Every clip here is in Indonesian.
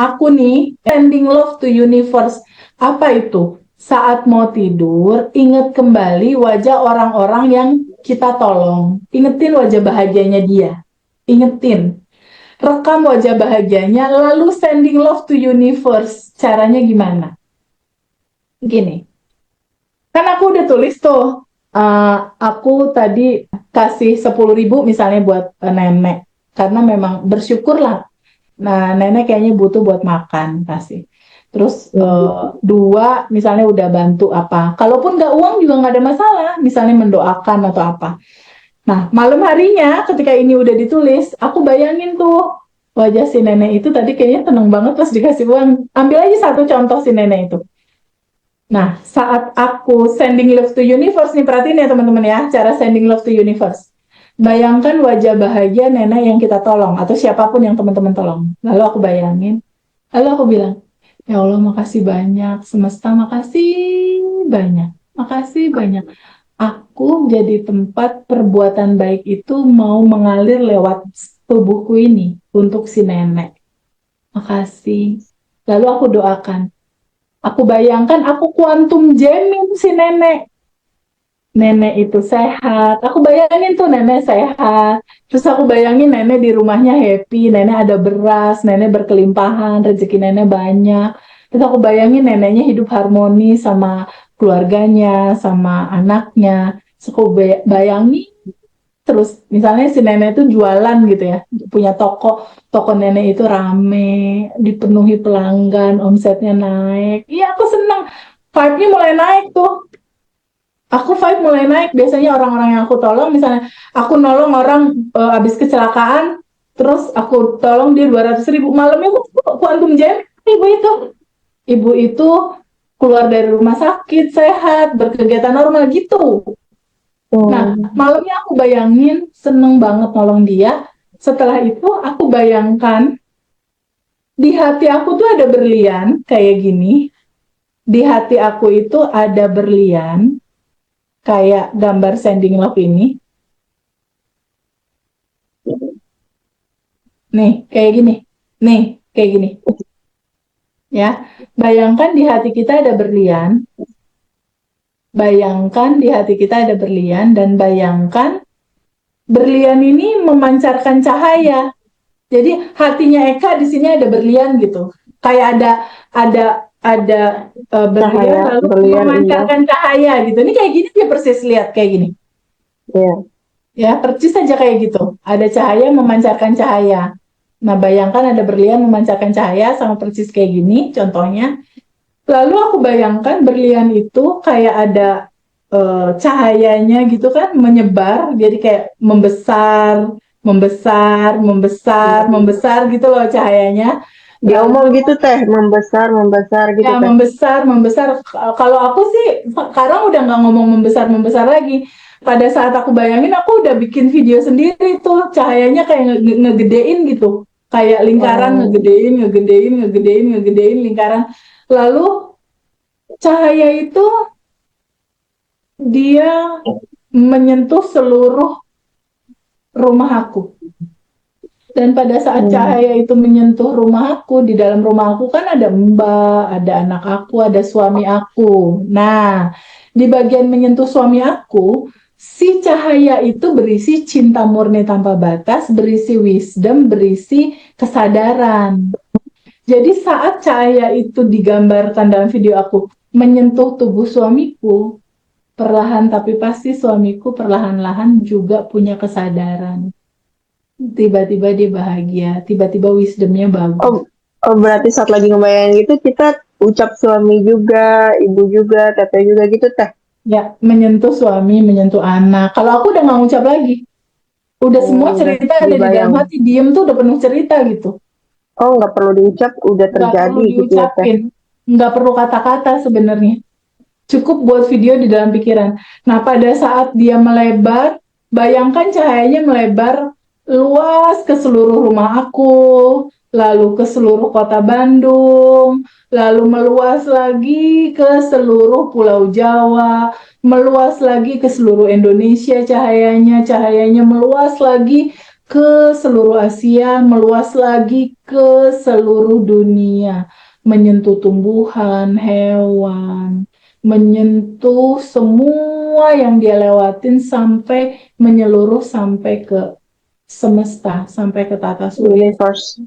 aku nih, sending love to universe. Apa itu? Saat mau tidur, ingat kembali wajah orang-orang yang kita tolong. Ingetin wajah bahagianya dia. Ingetin. Rekam wajah bahagianya, lalu sending love to universe. Caranya gimana? Gini. Kan aku udah tulis tuh. Aku tadi kasih 10.000 misalnya buat nenek. Karena memang bersyukurlah. Nah, nenek kayaknya butuh buat makan, kasih. Terus dua, misalnya udah bantu apa. Kalaupun nggak uang juga nggak ada masalah. Misalnya mendoakan atau apa. Nah, malam harinya ketika ini udah ditulis, aku bayangin tuh wajah si nenek itu tadi kayaknya tenang banget pas dikasih uang. Ambil aja satu contoh si nenek itu. Nah, saat aku sending love to universe nih, perhatiin ya teman-teman ya, cara sending love to universe. Bayangkan wajah bahagia nenek yang kita tolong, atau siapapun yang teman-teman tolong. Lalu aku bayangin, lalu aku bilang, ya Allah makasih banyak, semesta makasih banyak, makasih banyak. Aku jadi tempat perbuatan baik itu mau mengalir lewat tubuhku ini untuk si nenek. Makasih. Lalu aku doakan. Aku bayangkan aku kuantum jamming si nenek. Nenek itu sehat. Aku bayangin tuh nenek sehat. Terus aku bayangin nenek di rumahnya happy. Nenek ada beras, nenek berkelimpahan, rezeki nenek banyak. Terus aku bayangin neneknya hidup harmoni sama keluarganya, sama anaknya. Terus aku bayangin terus misalnya si nenek itu jualan gitu ya, punya toko, toko nenek itu rame, dipenuhi pelanggan, omsetnya naik. Iya, aku seneng. Vibe-nya mulai naik tuh. Aku vibe mulai naik. Biasanya orang-orang yang aku tolong, misalnya aku nolong orang habis kecelakaan, terus aku tolong dia 200.000. Malamnya aku antum jam, ibu itu. Ibu itu keluar dari rumah sakit, sehat, berkegiatan normal gitu. Nah, malamnya aku bayangin seneng banget nolong dia. Setelah itu aku bayangkan di hati aku tuh ada berlian kayak gini. Di hati aku itu ada berlian kayak gambar sending love ini. Nih, kayak gini. Nih, kayak gini. Ya, bayangkan di hati kita ada berlian. Bayangkan di hati kita ada berlian dan bayangkan berlian ini memancarkan cahaya. Jadi hatinya Eka di sini ada berlian gitu. Kayak ada berlian Cahaya, lalu berlian, memancarkan cahaya gitu. Ini kayak gini dia persis lihat kayak gini. iya. Ya, persis saja kayak gitu. Ada cahaya memancarkan cahaya. Nah, bayangkan ada berlian memancarkan cahaya sama persis kayak gini contohnya. Lalu aku bayangkan berlian itu kayak ada cahayanya gitu kan menyebar, jadi kayak membesar, membesar, membesar, membesar gitu loh cahayanya. Dia Lalu omong gitu teh, membesar, membesar gitu ya teh. membesar, membesar. Kalau aku sih sekarang udah nggak ngomong membesar, membesar lagi. Pada saat aku bayangin, aku udah bikin video sendiri tuh, cahayanya kayak ngegedein gitu, kayak lingkaran ngegedein, ngegedein, ngegedein, ngegedein lingkaran. Lalu cahaya itu dia menyentuh seluruh rumah aku. Dan pada saat cahaya itu menyentuh rumah aku, di dalam rumah aku kan ada mbak, ada anak aku, ada suami aku. Nah, di bagian menyentuh suami aku, si cahaya itu berisi cinta murni tanpa batas, berisi wisdom, berisi kesadaran. Jadi saat cahaya itu digambarkan dalam video aku menyentuh tubuh suamiku, perlahan tapi pasti suamiku perlahan-lahan juga punya kesadaran. Tiba-tiba dia bahagia, tiba-tiba wisdomnya bagus. Berarti saat lagi ngebayangin gitu kita ucap suami juga, ibu juga, teteh juga gitu teh. Ya, menyentuh suami, menyentuh anak. Kalau aku udah nggak ngucap lagi. Udah semua Udah cerita ada di dalam dibayang. hati, diem tuh udah penuh cerita gitu. Nggak perlu diucap, udah Nggak perlu terjadi gitu ya teh. diucapin, nggak perlu kata-kata sebenarnya. Cukup buat video di dalam pikiran. Nah, pada saat dia melebar, bayangkan cahayanya melebar luas ke seluruh rumah aku, lalu ke seluruh kota Bandung, lalu meluas lagi ke seluruh Pulau Jawa, meluas lagi ke seluruh Indonesia cahayanya, cahayanya meluas lagi ke seluruh Asia, meluas lagi ke seluruh dunia, menyentuh tumbuhan, hewan, menyentuh semua yang dia lewatin sampai menyeluruh sampai ke semesta, sampai ke tata surya Universe,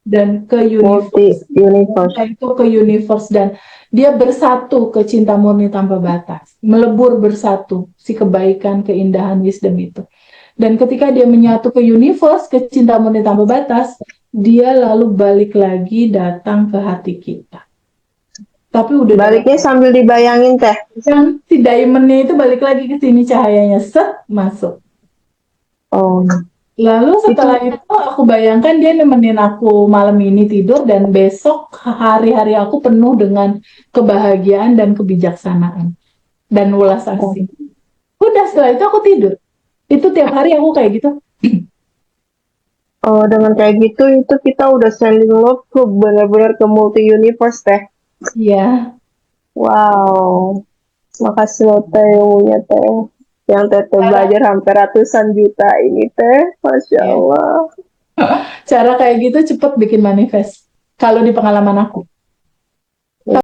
dan ke multi universe. universe. Itu ke universe dan dia bersatu ke cinta murni tanpa batas, melebur bersatu si kebaikan, keindahan, wisdom itu. Dan ketika dia menyatu ke universe, ke cinta murni tanpa batas, dia lalu balik lagi datang ke hati kita. Tapi udah Baliknya sambil dibayangin teh. yang si diamondnya itu balik lagi ke sini, cahayanya set masuk. Oh, Lalu setelah itu aku bayangkan dia nemenin aku malam ini tidur dan besok hari-hari aku penuh dengan kebahagiaan dan kebijaksanaan dan welas oh, asih. Udah setelah itu aku tidur. Itu tiap hari aku kayak gitu. oh, dengan kayak gitu itu kita udah sending love ke benar-benar ke multi universe teh. Iya, Wow, makasih loh teh ilmunya teh. Yang teh belajar hampir ratusan juta ini teh, masya iya. Allah. Cara kayak gitu cepet bikin manifest. Kalau di pengalaman aku.